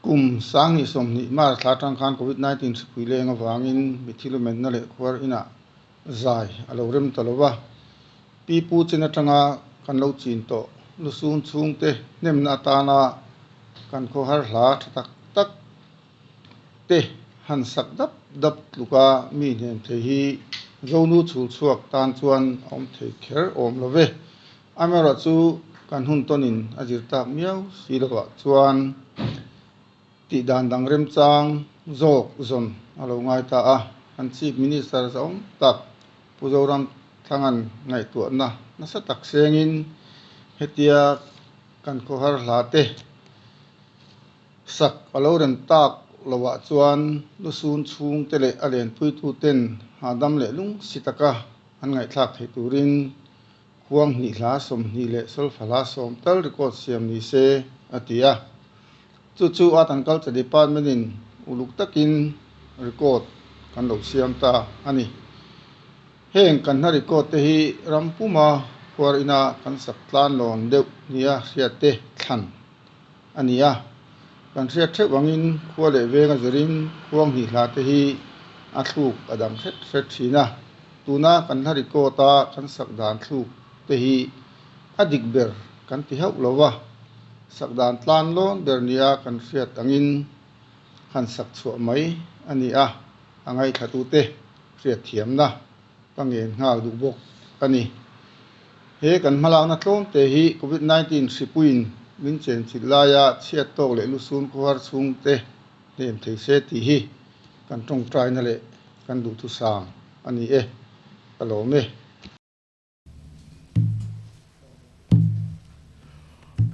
kum sang ni som ni mar thla tang khan covid-19 pui le nga wangin mithilumen na le khwar ina zai alo rem talowa pi pu chena tanga kan lo chin to lu sun chung te nem na ta na kan kho har hla tak tak te han sak dap dap luka mi nem the hi zonu chul chuak tan chuan om thei kher om love amara chu kan hun tonin ajir tak miau silawa chuan ti dan dang rem chang zok zon alo ngai ta a an chief minister zong tak puzoram thangan ngai tu na sa tak sengin hetia kan ko har hlate sak alo ren tak lowa chuan lu sun chung tele alen pui tu ten hadam le lung sitaka an ngai thak he turin huang ni hla som ni le sol phala som tal record siam ni se atia chu art and culture department in uluk takin record kan lo siam ta ani heng kan na record te hi rampuma khwar ina kan sak tlan lon deuh nia hriate thlan ania kan hriat the wangin khwa le venga zerin huang ni hla te hi a thluk adam hret thina tuna kan na record ta kan sak dan thluk te hi adik ber kan ti hau lowa sakdan tlan lon bernia kan hriat angin han sak chu mai ani a angai thatu te hriat thiam na pangen ngal du bok ani he kan mala na tlom te hi covid-19 sipuin min chen chilaya chiat tok le lu sun khwar chung te nem thei se ti hi kan tong trai na le kan du tu sang ani e alo me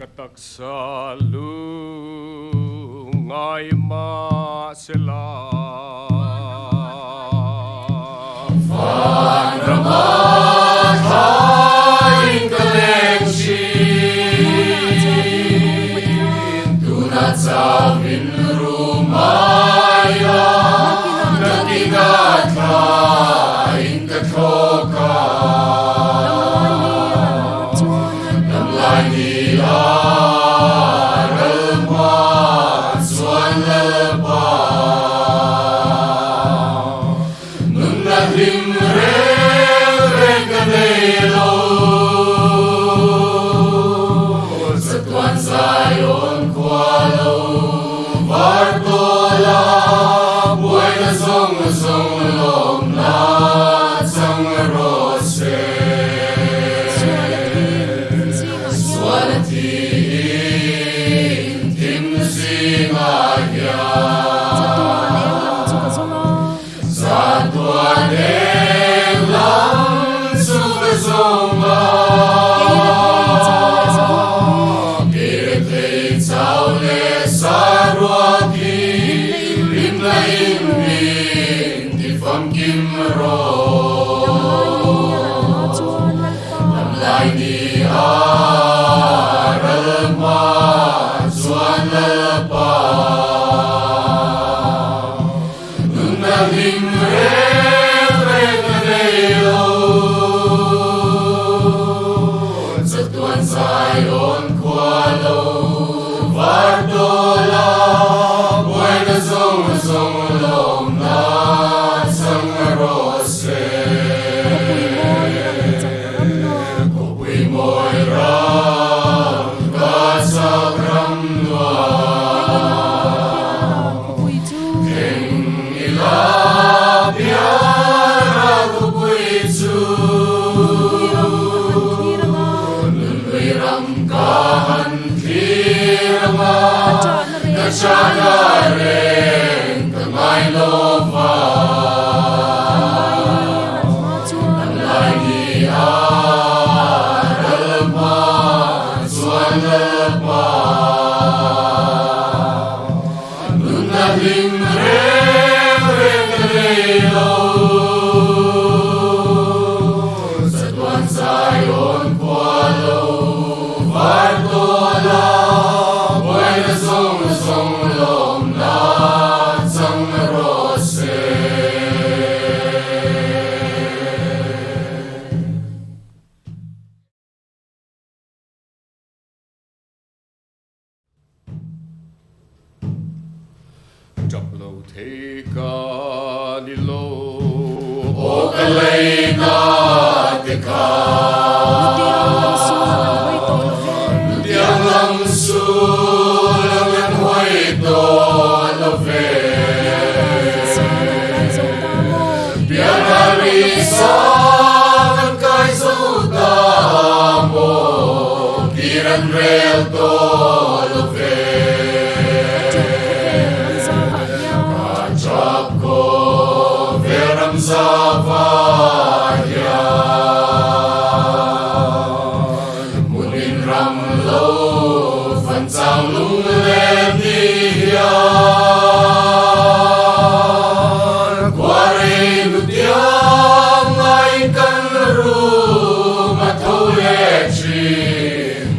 katak sa lungay masela Van Ramat haing kalengsin tunat sa minrumaya natingat haing katroka namlay niya chập lâu thế ca đi lô O kalena te ka Tiang lam su lang hoi to lo ve Biang hari sa kan kai zo da mo Kiran rel to lo ve Kachap ko veram zavahyan Munin ram lo fan sang lung lem di hiyan Kware lutiang ngay kan ru matau le chi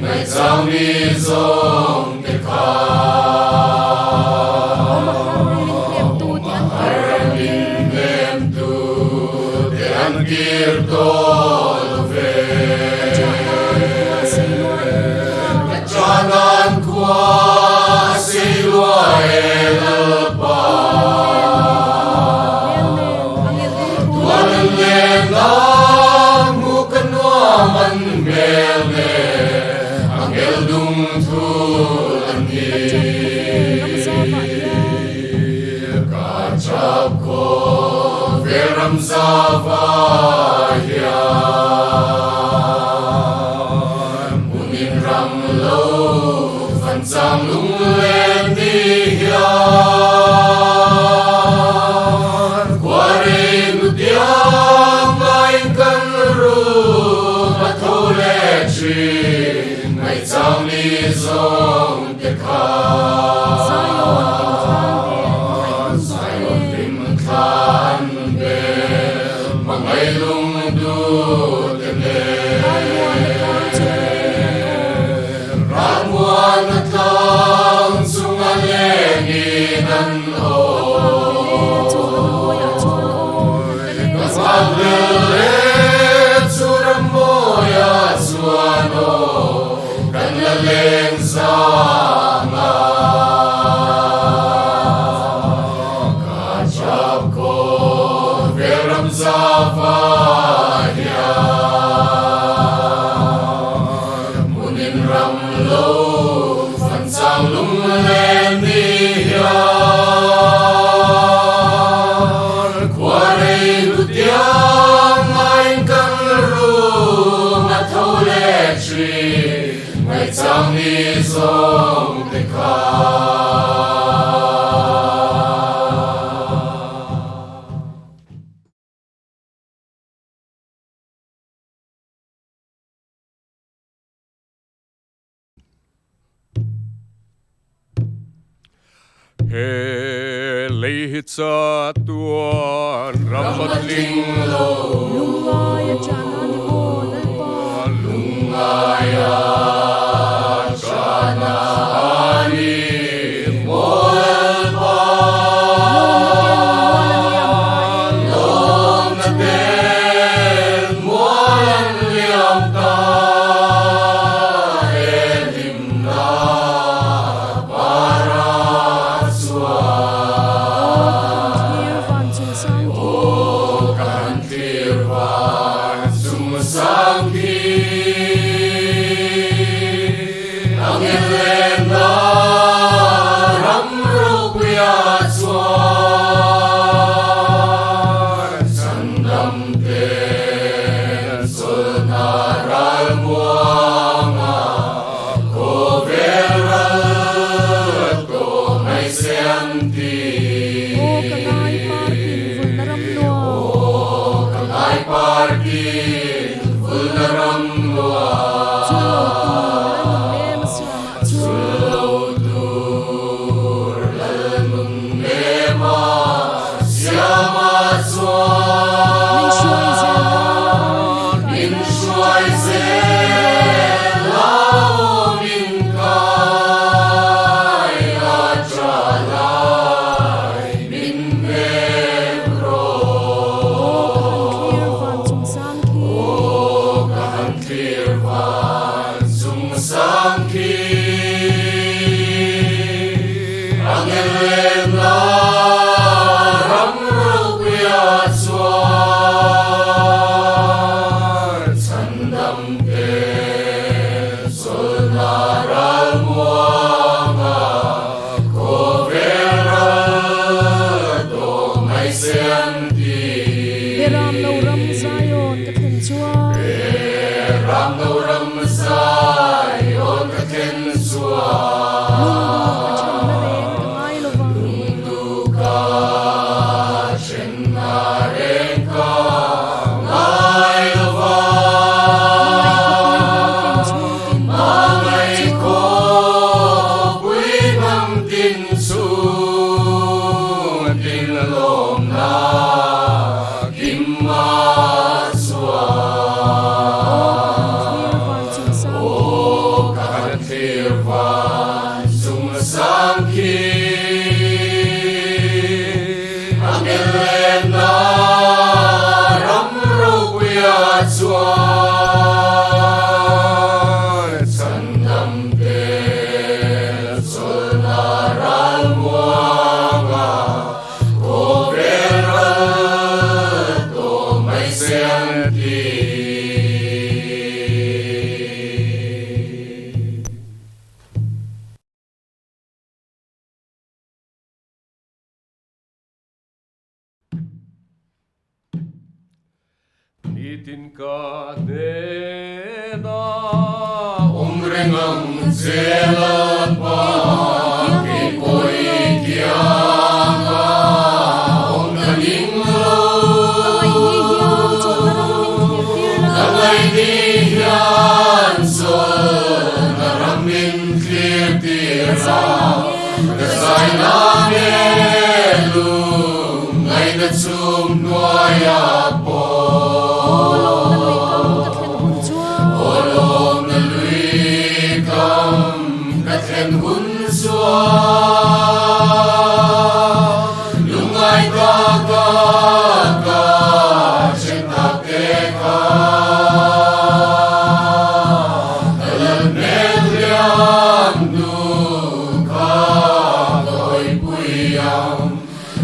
Ngay sang ni zong te ka Gir tol ve Kacanan kwa silwa elpa Tuan lena mukanwa man mele Angel dung tulani Kacap ko veram zavahyan Munin ram lo fan sang lung lem di hiyan Kware lutiang ngay kan ru matau le chi Ngay sang ni zong te ka Zion lim khan Ngay lung du tene Ramuan at lang sungalenginan o Kasaglelet suramoya suano Kanlaleng sama Kacap ko veram zavahyan Munin ram lo fan sang lung lem di hiyan Kware lutiang ngay kan ru matau le chi Ngay sang ni zong te ka he lấy hít sa tuan ramat ling lo Lungaya chana ani moel pa Long na ten moel liam ta Elim na para kan tirvan sumasangki Ang elena ramrupya swan Sandam ten sonaral muanga Koverat ko may senti Kangai parkin vulneram lua Sulautur lalun nema siama swan Min shuai zel lao min kai achalai min membro Kahan kirvan sumsangki Ang elena Ram no ram sai on ka ken sua Nitin ka nena Umrengam zela pa koi kianga om kaning lo Kalay ni hiyan sol naramin clear tira Kasay na melu ngay na tsum nuaya po Hun xua lungay ka trên ta kê ka kalal mel liam nu ka tôi puyam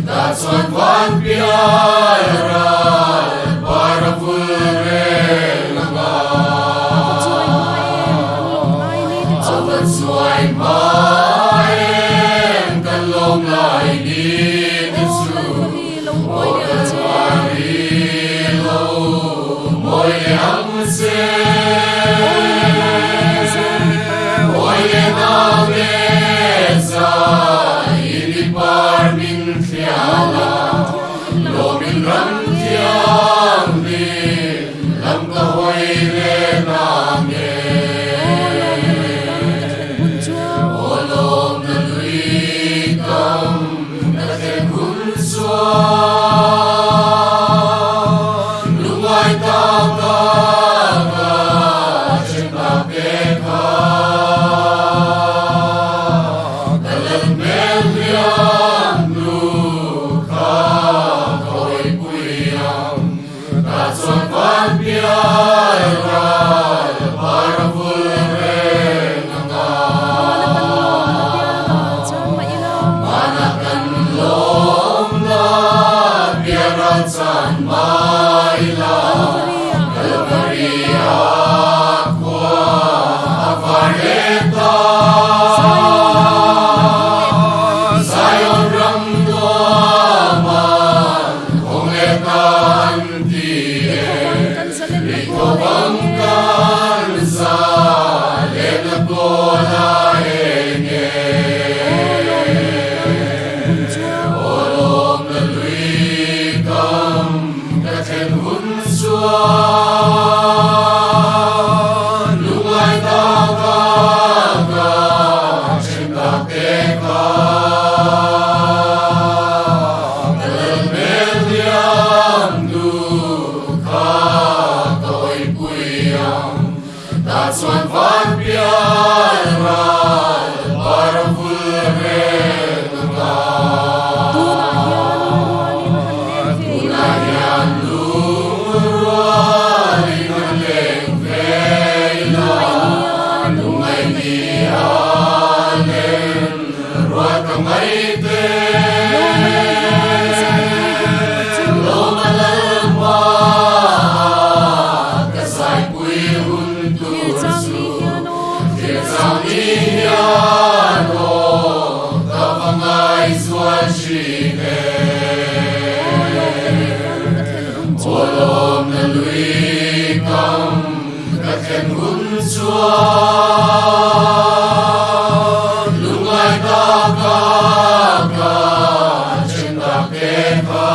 ta chuan van piai ral para vulre langa chuai mai em kan lom lai ni ti su o kan mari lo moi am se oi na me sa ini par min khiala lo min ram thiam ni lam ka hoi re na me Lumay ka trên ta kê ka kalal mel liam nu ka koi puyam ta chuan van piai ral para vulre nanga manakan lom na biaran san mai la Calvaria qua avareta Zion ram duaman kong etan tie Iko bangkan sa lena kola enge Olom na luikam katen hun sua Lumay ka trên ta kê ka kalal mel liam nu ka koi puyam ta chuan van piai ral para vulre nanga Tuna hian lungruali man leng veila Lungay ni alen ruat kamay te Lo malalma kasay pui hun tu su Kirzang ni hian o khen hun chuan lungai ta ka chen ta ke kha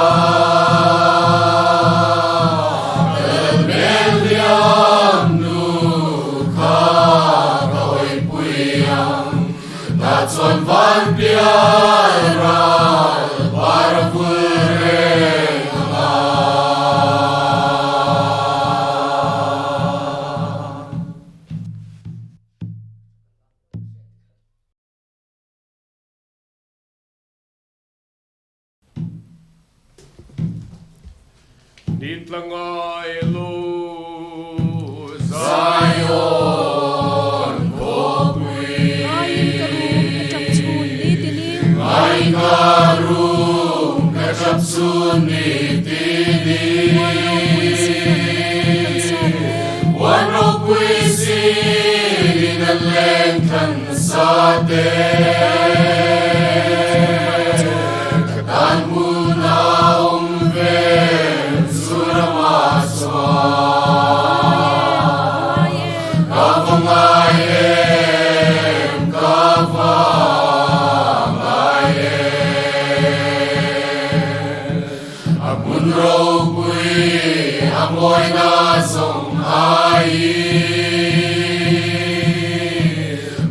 el mel liam nu kha roi puiang ta chuan van pial ra par pure Dit langai lu Zion kopui Ai karum kachap suni tini Wano puisi Ninaleng kan sate Katan muna umven Suramaswa Kavangayem Kavangayem Amun rogui Amoy na song ai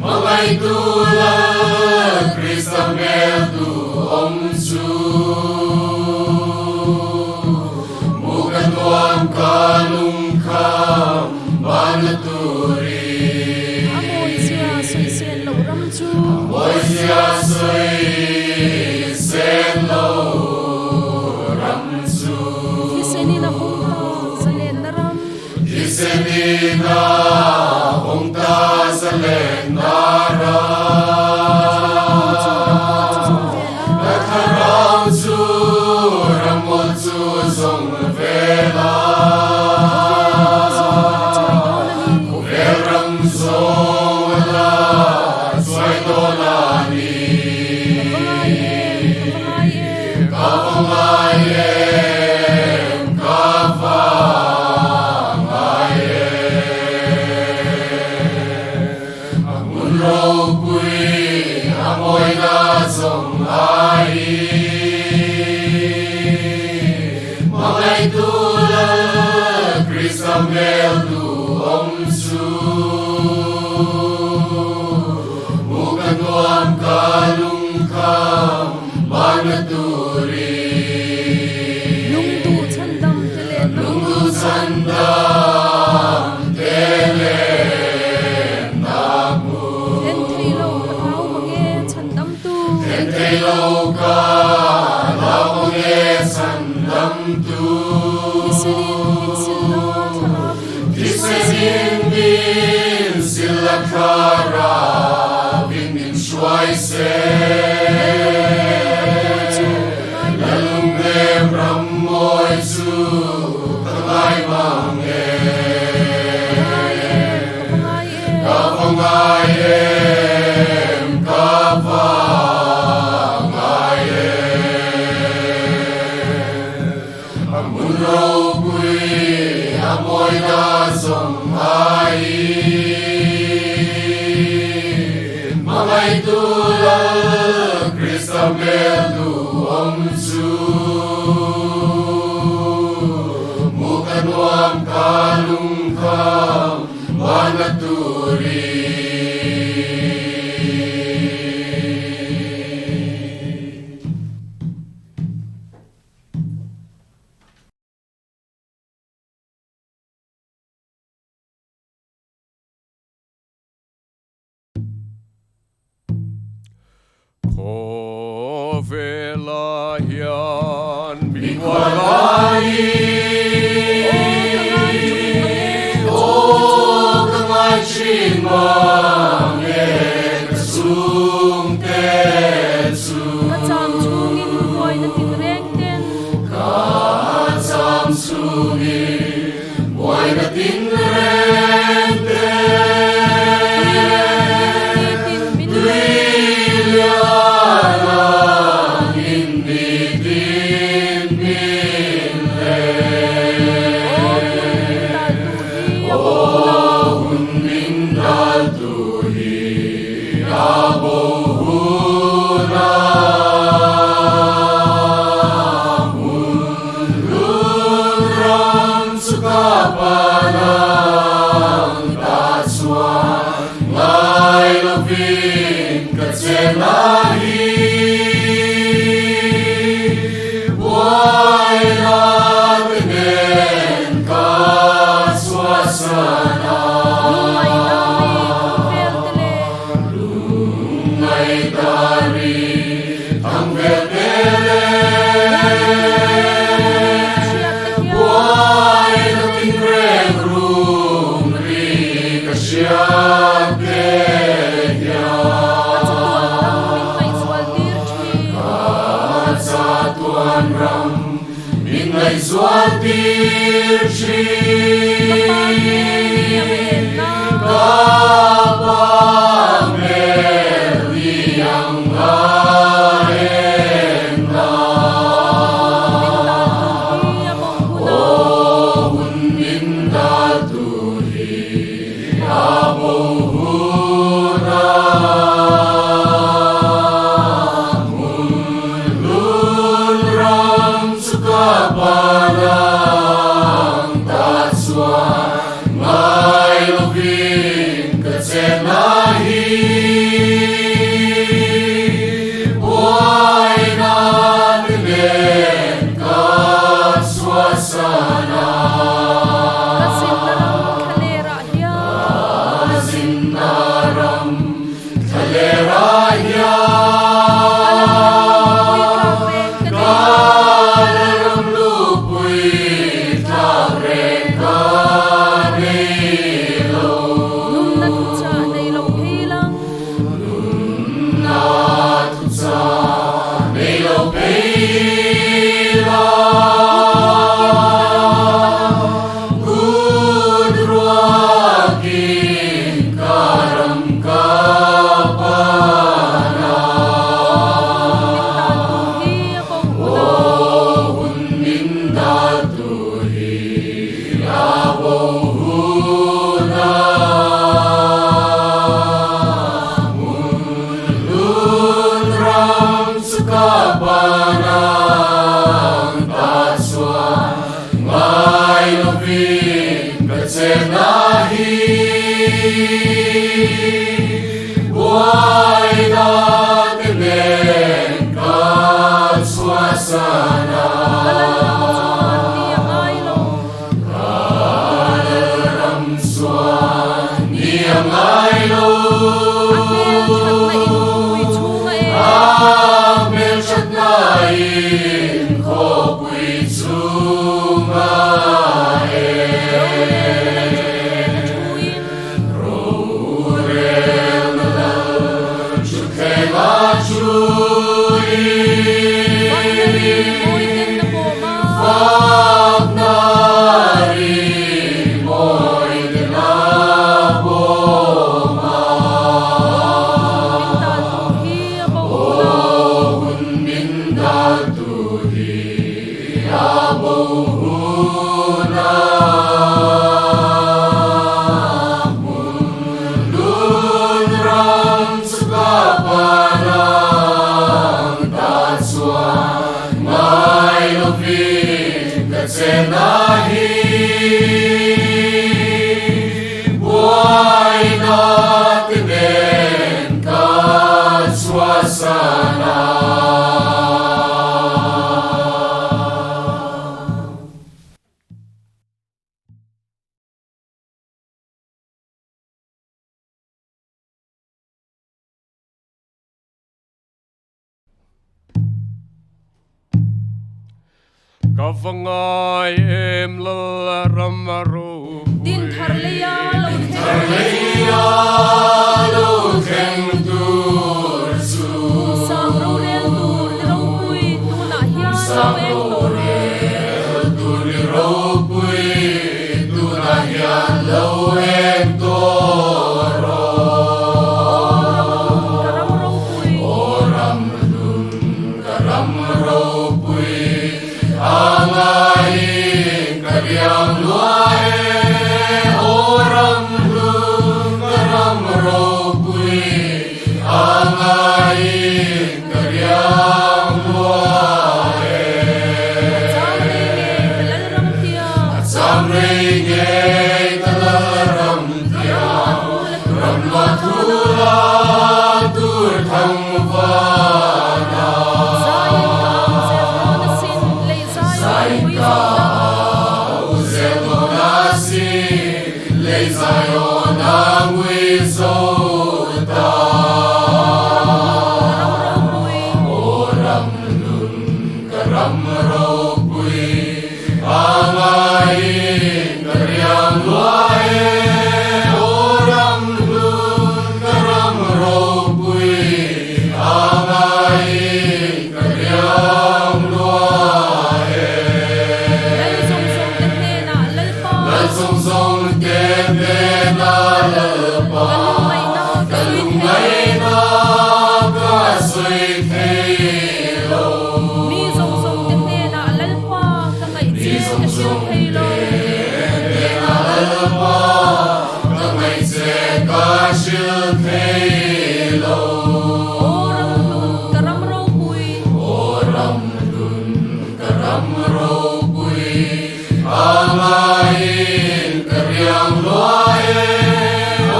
Mga itulang Kristamel tu omsu Mukan tuam kalungkam Banaturi Amoy siya soy sen lo ramsu Kisenina hongta zalen nara Nakarang zu ramol zu zong vela Kuvel ram zong la Zway dolani Kavangayem Kavangayem Amun rogui Amoy na zong ai Mga itulang Kristamel tu omsu Mukan tuam kalungkam Banaturi Lungdu sandam tele namu Entay lo ka Launge sandam tu Kisenin bin sila kara Bingin shuai se Lalungem rammoy su Tangay mange Kavangayem Kavangayem Amun rogui Amoy na zong ai Mga itulang Kristamel tu omsu Mukan wam kalungkam Banaturi Kovelayan Bikwalai O kangay chimang Kasung tetsu Katsam sungin Boy na tinrente Tuilianan hindi din pinle Kavangai em la ramaro Din Tharleya lo khen tur su Sang ro rel tur ro pui tu na hian lo ek to tur ro pui tu na hian lo em to ro karam ro pui oram lun karam ro pui angai karyam luai oram lun karam ro pui angai karyam luai Samre nge talaram tia samre nge talaram tia ram la thula tur thang vana Zayin ka Uzelonasi Leizayona Wizota Oram Lun Karam Ropui Angai Karyam Luai Oram Lun Karam Ropui Angai Karyam Luai lalpa kalungay na ka sweet halo ni zong zong te te na lalpa ka ngai che ka siu halo lalpa ka ngai che ka siu halo karam ro pui oram dun karam ro pui amain karyang loae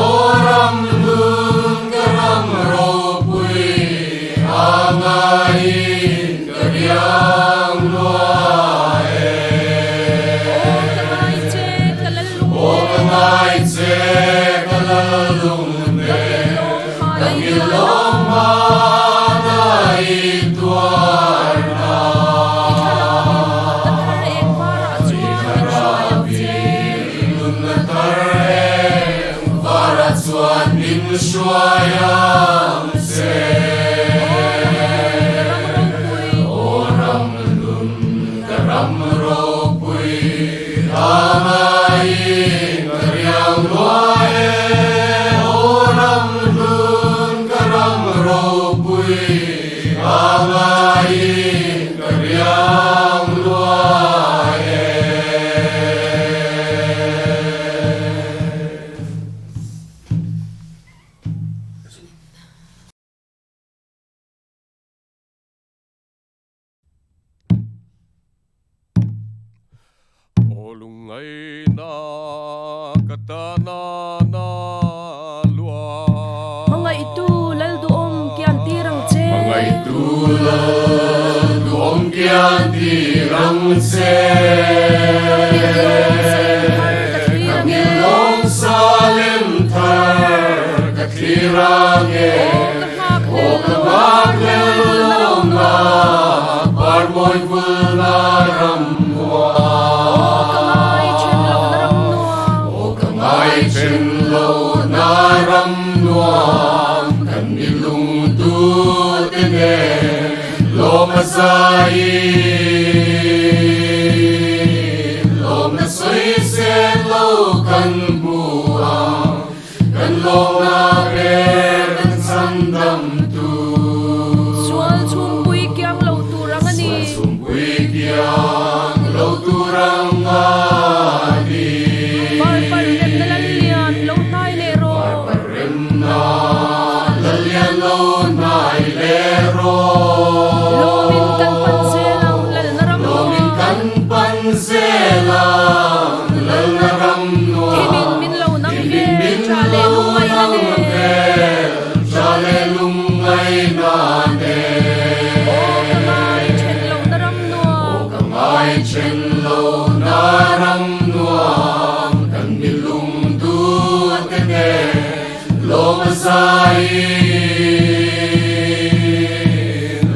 oram dun karam ro pui amain karyang loae kamay che kalalung o kamay che kalalung ne kangilong manay tuar na para chuan in shuayam se oram lun karam ro pui amain karyang loae oram lun karam ro pui amain karyang loae Olungay na katana na lua mga itu laldoong kian tirang che mga itulad doong kiyan tirang se Kangilong salimtar katirangin o kamaglelong na parmoy pulnaram kamay chen lo naram o kamay chenlo naram nuam kanilong tutine lo masayi lo masoy se lo kan buang kan lo na ber kan sandam tu sual chung pui kyang lo turang ani sumpuy kiyang lo turang adi par par rem na lalian lo tai le ro rem na lalyan lo nai lero lo min kan pan se lang lal naram lo min kan pan selang lal naram no kimin min lo nang ge chale lumay na ne chale lungay na ne kamay chen lo naram no kamay chen lo naram nuam kan nilung duat ne lo masayi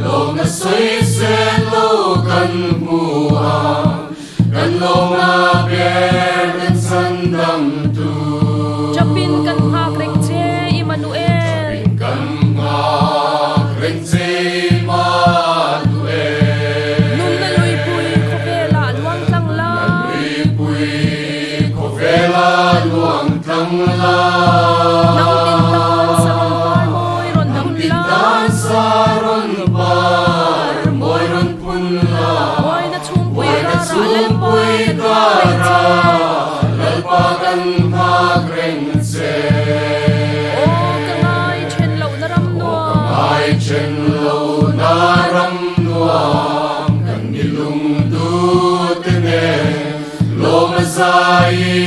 lo masoy se lo kan buang kan lo na ber kan sandam tu chapin kan hak rek che Emmanuel kan nga ren se ma tuwe nun na loy pui khopela luang tang la pui ko vela luang tang la nang tintan sa ron par moy ron tan saron par moy ron dun la pun la Hoy na chung pui Hoy na kara chung pui kara lalpa kan magreng se o kamay chen lo naram no ay chen lo naram nuam kan nilung dutene lo masayi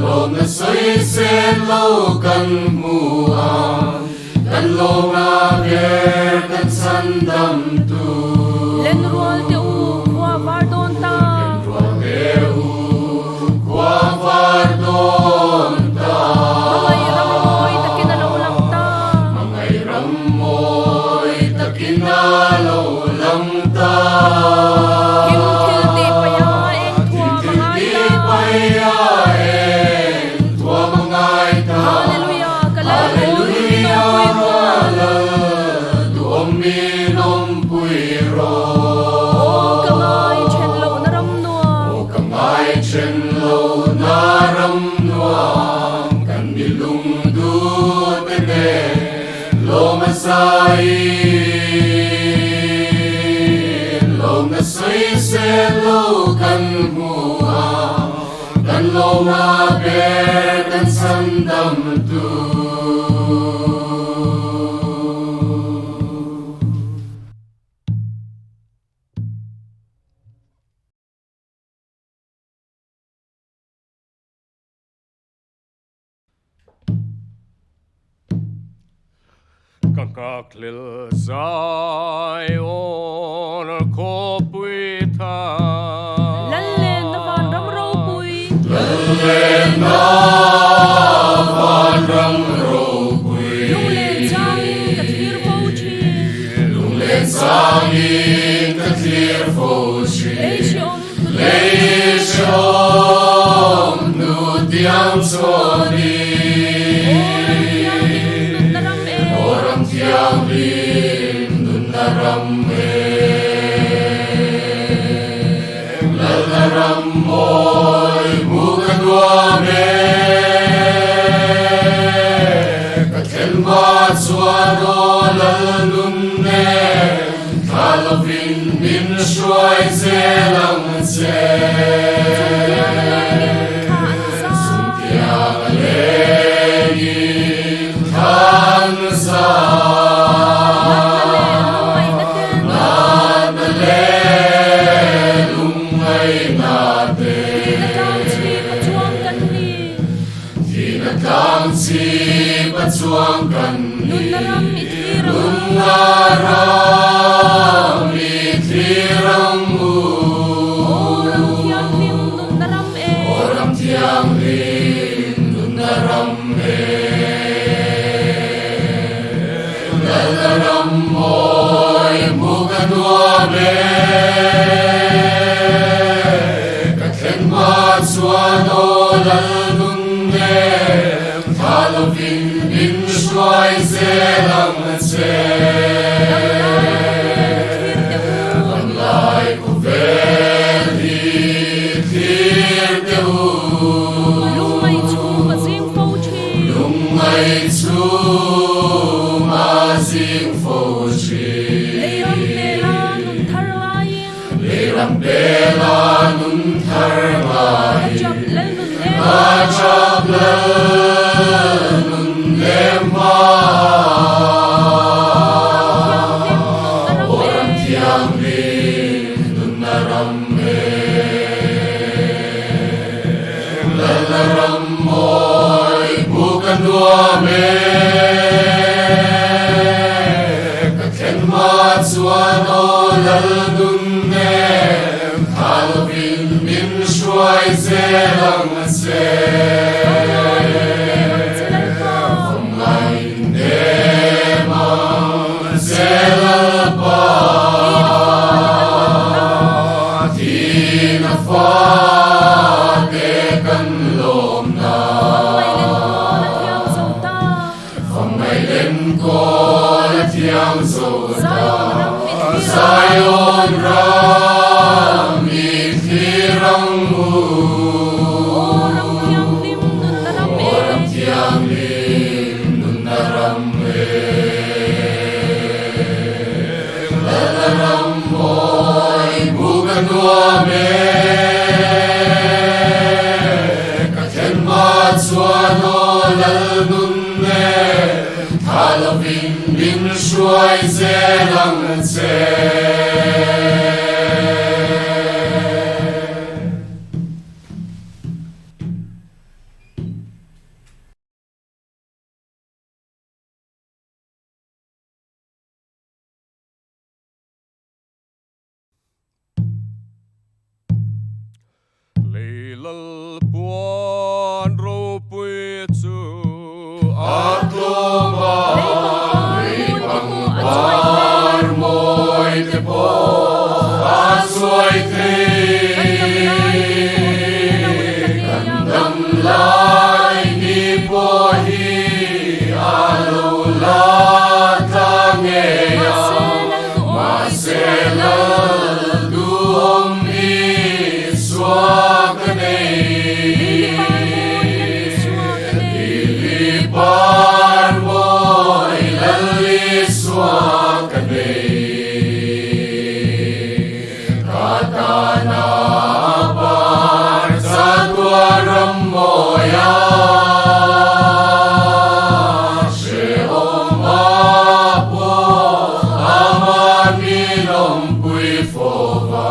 lo nasoy se lo kan muam kan lo na ber kan sandam tu len rol te u kwa var don ta kwa vardon ta mga iramoy ta kinalaw lang ta ngay ramoy takinalo lang ta kim kilti pa ya eng twa mga di ita payain tua mga ita hallelujah kalal Hallelujah, kalal duom minom puiro o kamay chen lo naram no kamay chen lo na mai lo na sei se lo kan mua kan lo ma ber kan san dam tu Kaklil Zion Kopwita Lallen na van ram ro pui. Lung len changin kathir po chi. Sangin kathir fo shi Leishom nu tiang soni orang tiang lim nun naram lalaram moy muka dua me kathel ma suado lalun ne Halovin min shuai zelang se Sumtiang legi tan sa Na le lumay nate Tinatang si patsuang kan Naram itirang Orang tiang lim nun naram Lalaram moy muka dua me Kathen mat suado lalun ne Halovin min shuai zelang se Lai ku veli tir deu Lumay chu mazing po chi. Lumay chu mazing fo chi Leiram bela nun thar layin. Leiram bela nun thar layin Ajab lel nun em. Ajab lel nun lema Orang tiang lim nun naram Lalaram moy bukan dua me Kathen mat suado lalun ne Halovin min shuai zelang se Zion ram itirang Orang tiang lim nun naram Lalaram moy bukan dua me Kathen mat suado lalun ne Halovin min shuai zelang se Leilal puan ro pui chu Atloma ripang par moy te po Aswai te Kandam lai ni po hi Alo la tangeya Maselal duom ni swakanei Par moy laliswa moya she oma po amanilom pui fova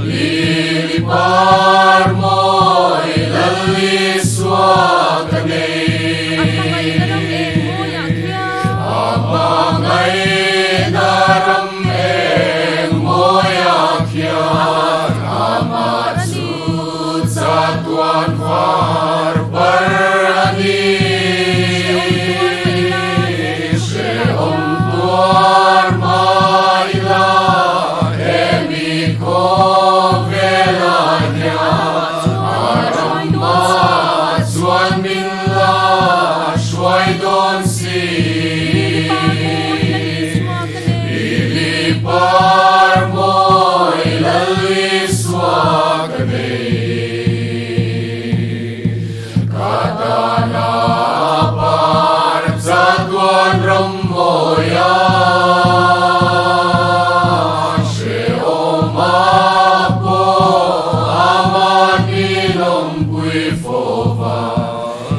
lilipar mo'y laliswa kanay Amangay daram eng moya kya Amatsut sa tuan var parani Sheom tuar maila Emi ko velanya Amatsuan minla Shwai don si Lilipar mo'y laliswa kanay Katanapar sa tuan rammoya Sheoma po amanilom pui fova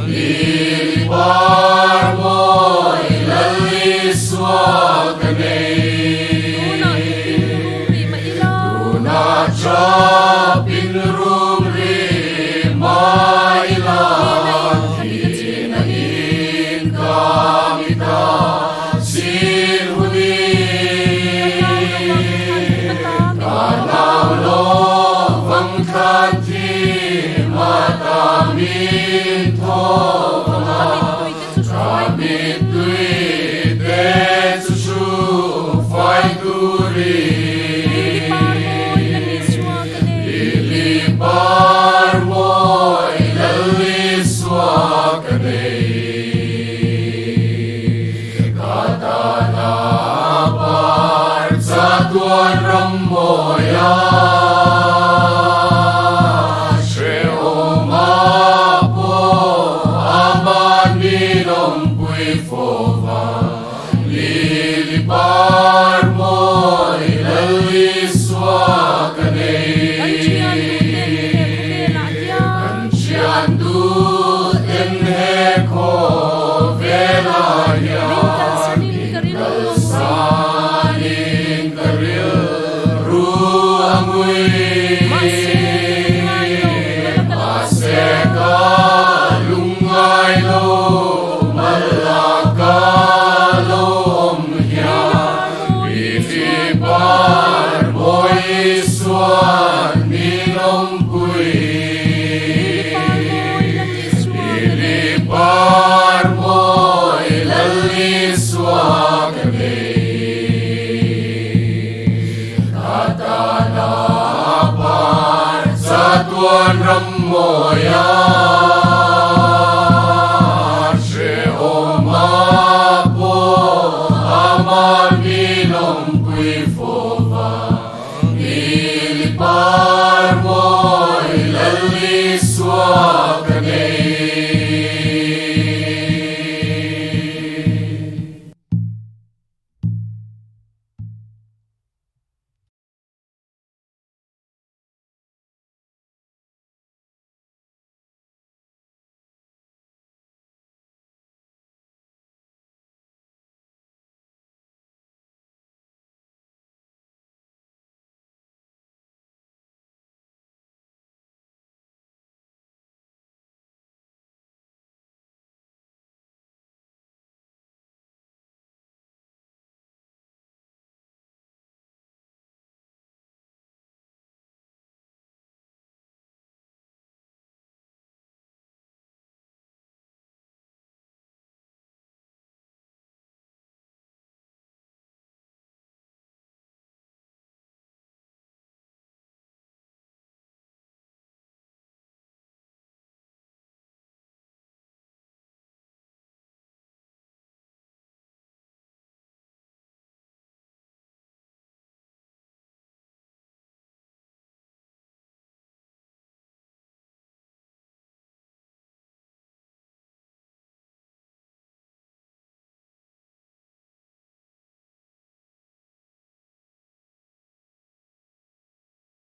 Lilipar mo'y laliswa kanay Nacha pinrumri mailan Kinain kamita sinhuni Kanaulo vangkati mataminto Kamitui tetsushu fai duri Lilipar mo'y laliswa kanay Katanapar sa tuan rammoya Sheoma po amanilom pui fova Lilipar mo'y laliswa kanay Ciandu tenheko velaya Saning karil ruangui Maseka lungay lo malaka lo omhya Ifipar mo'y iswan minom pui Lilipar mo'y laliswa kanay Katanapar sa tuan rammoya